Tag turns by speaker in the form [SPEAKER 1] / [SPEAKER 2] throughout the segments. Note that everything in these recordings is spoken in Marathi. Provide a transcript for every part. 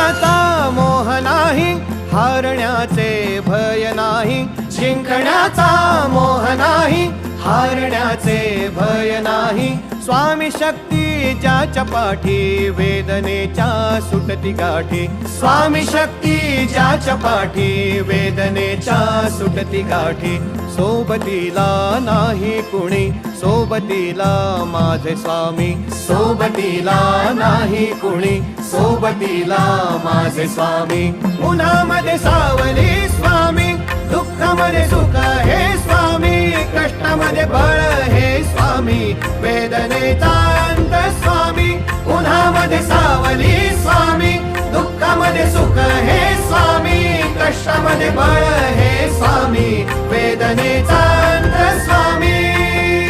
[SPEAKER 1] जिंकण्याचा मोह नाही, हारण्याचे भय नाही. जिंकण्याचा मोह नाही, हारण्याचे भय नाही. स्वामी शक्ती ज्याच्या पाठी, वेदनेच्या सुटती गाठी. स्वामी शक्ती ज्याच्या पाठी, वेदनेच्या सुटती गाठी. सोबतीला नाही कुणी, सोबतीला माझे स्वामी. सोबतीला नाही कुणी, सोबतीला माझे स्वामी. उन्हामध्ये सावली स्वामी, दुःखामध्ये सुख हे स्वामी. कष्टामध्ये बळ हे स्वामी, वेदनेचा अंत स्वामी. उन्हामध्ये सावली स्वामी, दुःखामध्ये सुख हे स्वामी. कष्टामध्ये बळ हे स्वामी, वेदनेचा अंत स्वामी.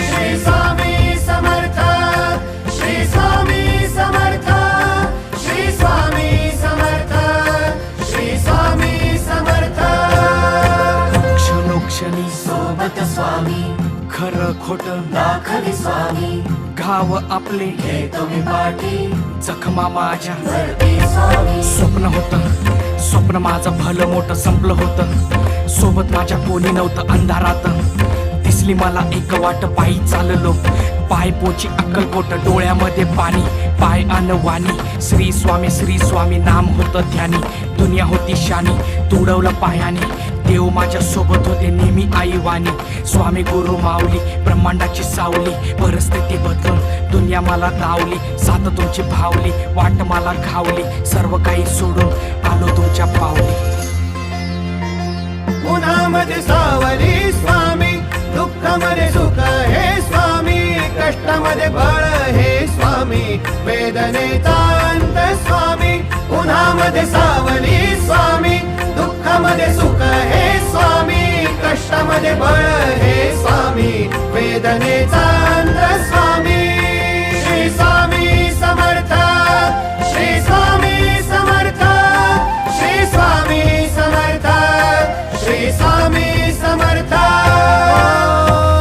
[SPEAKER 1] श्री स्वामी समर्थ, श्री स्वामी समर्थ, श्री स्वामी समर्थ, श्री स्वामी समर्थ.
[SPEAKER 2] क्षणोक्षणी
[SPEAKER 3] सोबत स्वामी,
[SPEAKER 2] खरं खोट
[SPEAKER 3] दाखवी स्वामी.
[SPEAKER 2] घाव आपले
[SPEAKER 3] घेतो मी पाठी,
[SPEAKER 2] जखमा माझ्या
[SPEAKER 3] भरती स्वामी.
[SPEAKER 2] स्वप्न होतं, स्वप्न माझं भलं मोठं संपलं होतं. सोबत माझ्या कोणी नव्हतं अंधारात. दिसली मला एक वाट, पायी चाललो पाय पोची अक्कलकोट. डोळ्यामध्ये पाणी, पाय अनवाणी. श्री स्वामी नाम होतं ध्यानी. दुनिया होती शानी, तुडवलं पायाने. देव माझ्या सोबत होते नेहमी आईवाणी. स्वामी गुरु माऊली, ब्रह्मांडाची सावली. परिस्थिती बदलून दुनिया मला धावली. साथ तुमची भावली, वाट मला घावली. सर्व काही सोडून आलो तुमच्या पावली.
[SPEAKER 1] उन्हामध्ये सावली स्वामी, दुःखामध्ये सुख हे स्वामी. कष्टामध्ये बळ हे स्वामी, वेदनेचा अंत स्वामी. उन्हामध्ये सावली स्वामी, दुःखामध्ये सुख हे स्वामी. कष्टामध्ये बळ हे स्वामी, वेदनेचा अंत स्वामी. श्री स्वामी समर्थ, श्री स्वामी समर्थ, श्री स्वामी समर्थ, श्री स्वामी समर्थ.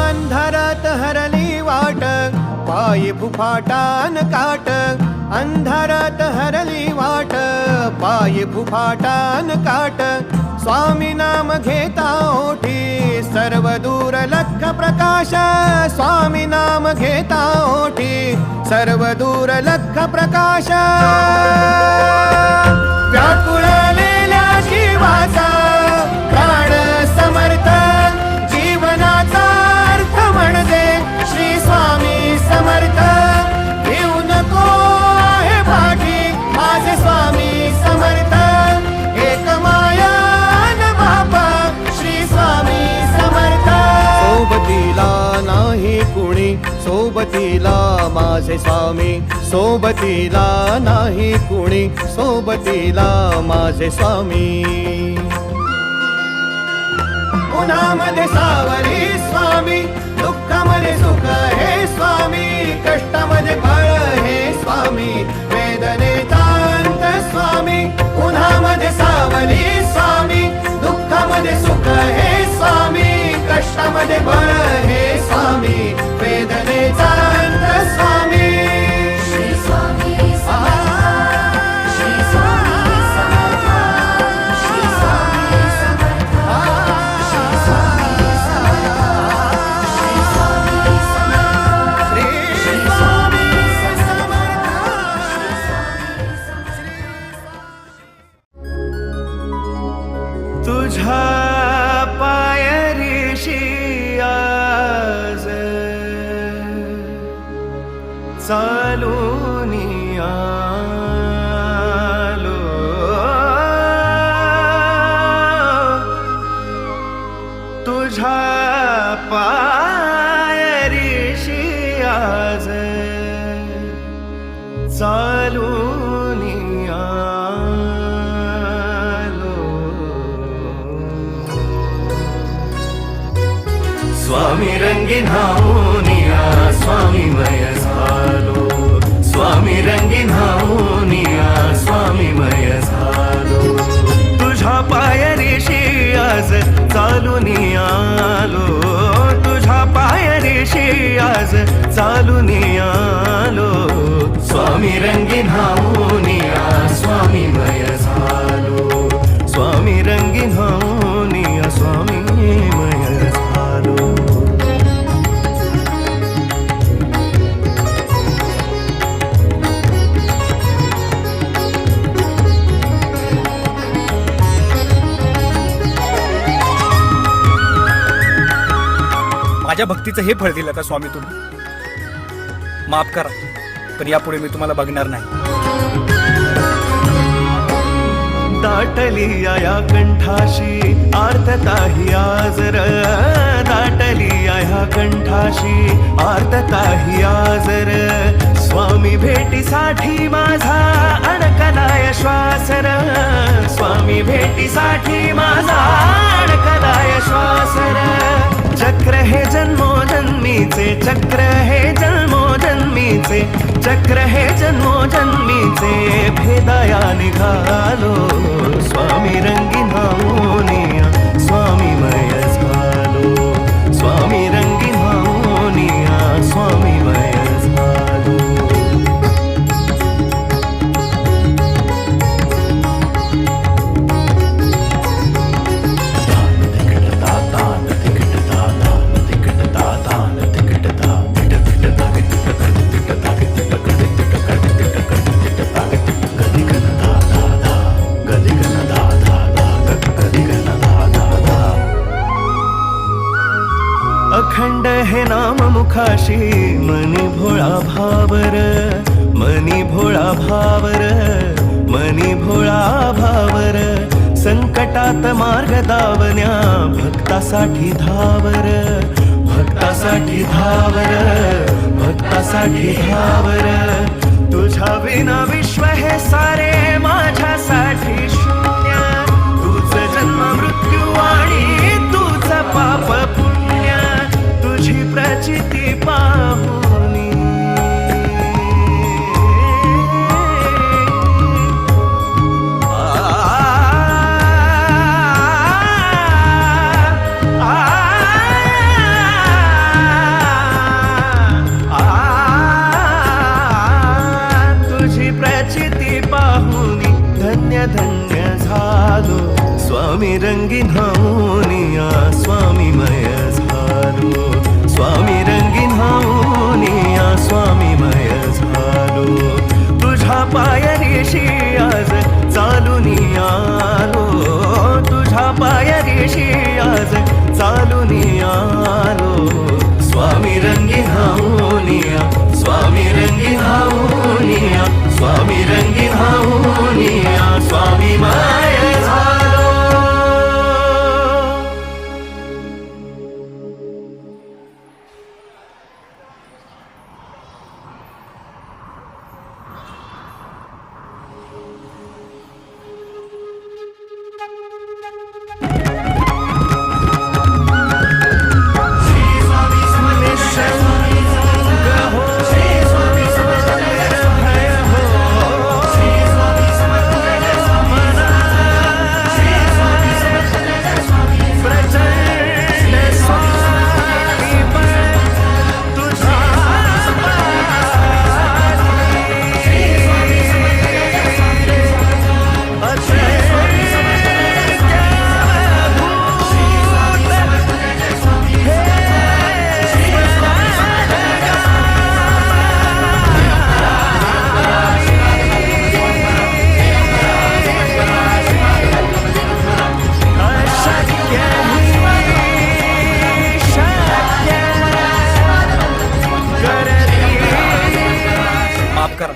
[SPEAKER 1] अंधारात हरली वाट, पायी फुफाटान काट. अंधारात हरली वाट, पायी फुफाटान काट. स्वामी नाम घेता ओठी, सर्व दूर लख प्रकाश. स्वामी नाम घेता ओठी, सर्व दूर लख प्रकाश. व्याकुळलेल्या जीवाचा प्राण समर्थ, जीवनाचा अर्थ म्हणजे श्री स्वामी समर्थ. घेऊ नको आहे पाठी, माझे स्वामी समर्थ. एक माया न बापा, श्री स्वामी समर्थ. सोबतीला नाही कुणी, सोबतीला माझे स्वामी. सोबतीला नाही कुणी, सोबतीला माझे स्वामी. उन्हामध्ये सावली स्वामी, दुःखामध्ये सुख हे स्वामी. कष्टामध्ये बळ हे स्वामी, वेदनेचा अंत स्वामी. उन्हामध्ये सावली स्वामी, दुःखामध्ये सुख हे स्वामी. कष्टामध्ये बळ हे स्वामी, वेदनेचा अंत स्वामी.
[SPEAKER 3] श्री स्वामी समर्थ, श्री स्वामी समर्थ, श्री स्वामी समर्थ, श्री स्वामी समर्थ, श्री स्वामी समर्थ,
[SPEAKER 1] श्री स्वामी समर्थ.
[SPEAKER 2] तुझ्या पायरीशी आज चालून आलो. तुझ्या पायरीशी आज चालून आलो. स्वामी रंगीन हाऊनिया, स्वामीमय झालो. स्वामी रंगीन हाऊनिया, स्वामीमय झालो. तुझ्या पायरीशी आज चालून आलो. तुझ्या पायरीशी आज चालून आलो. स्वामी रंगीन हाऊनिया, स्वामीमय झालो.
[SPEAKER 4] माझ्या भक्तीचं हे फळ दिलं का स्वामी तुम्ही? माफ करा, पण यापुढे मी तुम्हाला बघणार नाही.
[SPEAKER 1] दाटली या कंठाशी आर्तता ही आजर, दाटली या कंठाशी आर्तता ही आजर, स्वामी भेटीसाठी माझा अडकलाय श्वासर, स्वामी भेटीसाठी माझा अडकलाय श्वासर. चक्र हे जन्मोजन्मीचे, चक्र हे जन्मोजन्मीचे, चक्र हे जन्मोजन्मीचे, भेदाया निघालो स्वामी रंगीन होनिया, स्वामी मय झालो, स्वामी रंगीन होनिया, स्वामी मय झालो. अखंड हे नाम मुखाशी मनी भोळा भावर, मनी भोळा भावर, मनी भोळा भावर, संकटात मार्ग दावण्या भक्तासाठी धावर, भक्तासाठी धावर, भक्तासाठी धावर. तुझ्या विना विश्व हे सारे माझ्यासाठी शून्य, तुझ जन्म मृत्यू आणि तुझ पाप पुण्य, तुझी प्रचिती पाहुनी तुझी प्रचिती पाहुनी धन्य धन्य झालो, स्वामी रंगीन होनिया, स्वामी मय झालो, स्वामी रंगीन होनिया, स्वामी मय झालो. तुझ्या पायरीशी आज चालून आलो, तुझ्या पायरीशी आज चालून आलो, स्वामी रंगीन होनिया, स्वामी रंगीन होनिया, स्वामी रंगीन होनिया, स्वामी मय झालो.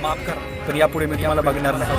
[SPEAKER 4] माफ करा, पण यापुढे मी तुम्हाला बघणार नाही.